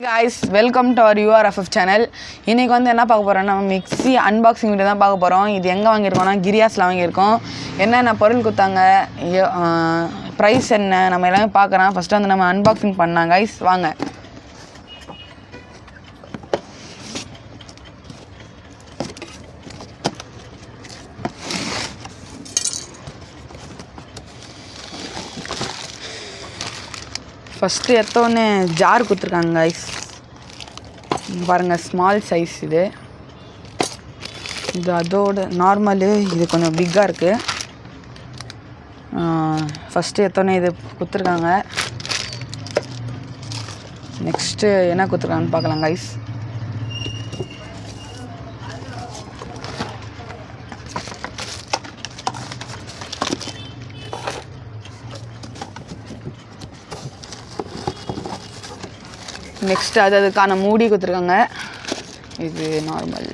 guys, welcome to our URFF channel. இன்னைக்கு வந்து என்ன பார்க்க போறோம்னா மிக்ஸி அன்பாக்சிங் வீடியோ தான் பார்க்க போறோம். இது எங்க வாங்கி இருக்கோம்னா கிரியாஸ்ல வாங்கி இருக்கோம். என்னென்ன பொருள் கொடுத்தாங்க, பிரைஸ் என்ன, நம்ம எல்லாமே பார்க்கறோம். ஃபர்ஸ்ட் வந்து நம்ம அன்பாக்சிங் பண்ணலாம் guys. வாங்க. ஃபஸ்ட்டு எடுத்தோடனே ஜார் கொடுத்துருக்காங்க கைஸ். பாருங்கள், ஸ்மால் சைஸ் இது அதோட நார்மலு இது கொஞ்சம் பிக்காக இருக்குது. ஃபஸ்ட்டு எடுத்தோடனே இது கொடுத்துருக்காங்க. நெக்ஸ்ட்டு என்ன கொடுத்துருக்காங்கன்னு பார்க்கலாம் கைஸ். நெக்ஸ்ட்டு அதுக்கான மூடி கொடுத்துருக்காங்க. இது நார்மல்,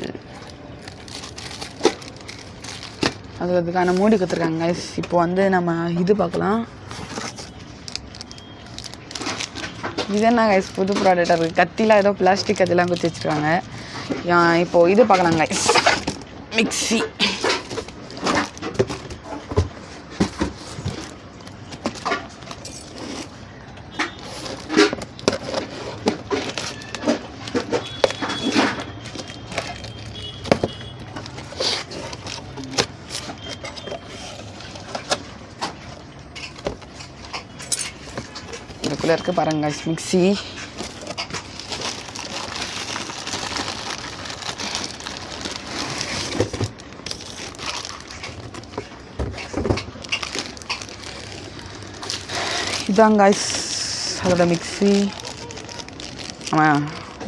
அதுக்கான மூடி கொடுத்துருக்காங்க கைஸ். இப்போ வந்து நம்ம இது பார்க்கலாம். இது என்ன கைஸ், புது ப்ராடக்டாக இருக்குது. கத்திலாம் ஏதோ பிளாஸ்டிக் கத்திலாம் குத்தி வச்சுருக்காங்க. இப்போது இது பார்க்கலாம் கைஸ், மிக்ஸி. இதுக்குள்ளே இருக்குது பாருங்க மிக்ஸி. இதான் காய்ஸ் அதோட மிக்ஸி.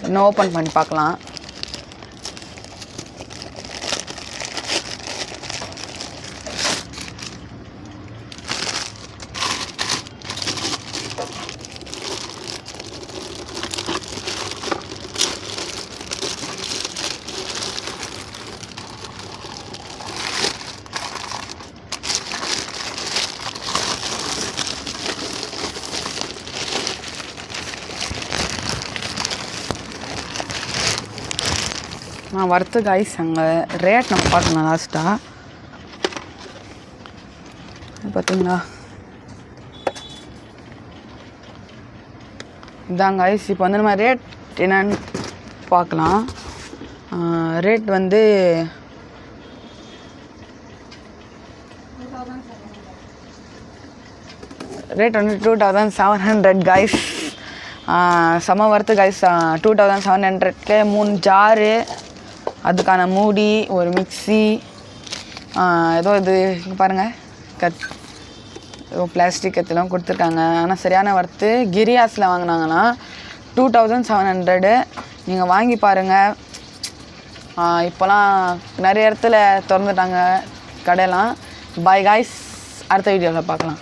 இன்னும் ஓப்பன் பண்ணி பார்க்கலாம். வறுத்து காய்ஸ், அங்கே ரேட் நம்ம பார்க்கலாம் லாஸ்ட்டாக. பார்த்தீங்களா, இதான் காய்ஸ். இப்போ வந்து நம்ம ரேட் என்னன்னு பார்க்கலாம். ரேட் வந்து ரேட் வந்து 2700 காய்ஸ். செம்ம வறுத்து காய்ஸ். 2700க்கு 3 ஜாரு, அதுக்கான மூடி, ஒரு மிக்ஸி, ஏதோ இது இங்கே பாருங்கள் ஏதோ பிளாஸ்டிக் கத்திலாம் கொடுத்துருக்காங்க. ஆனால் சரியான வறுத்து. கிரியாஸில் வாங்கினாங்கன்னா 2700. நீங்கள் வாங்கி பாருங்கள். இப்போலாம் நிறைய இடத்துல திறந்துட்டாங்க கடையெல்லாம். பாய் காய்ஸ், அடுத்த வீடியோவில் பார்க்கலாம்.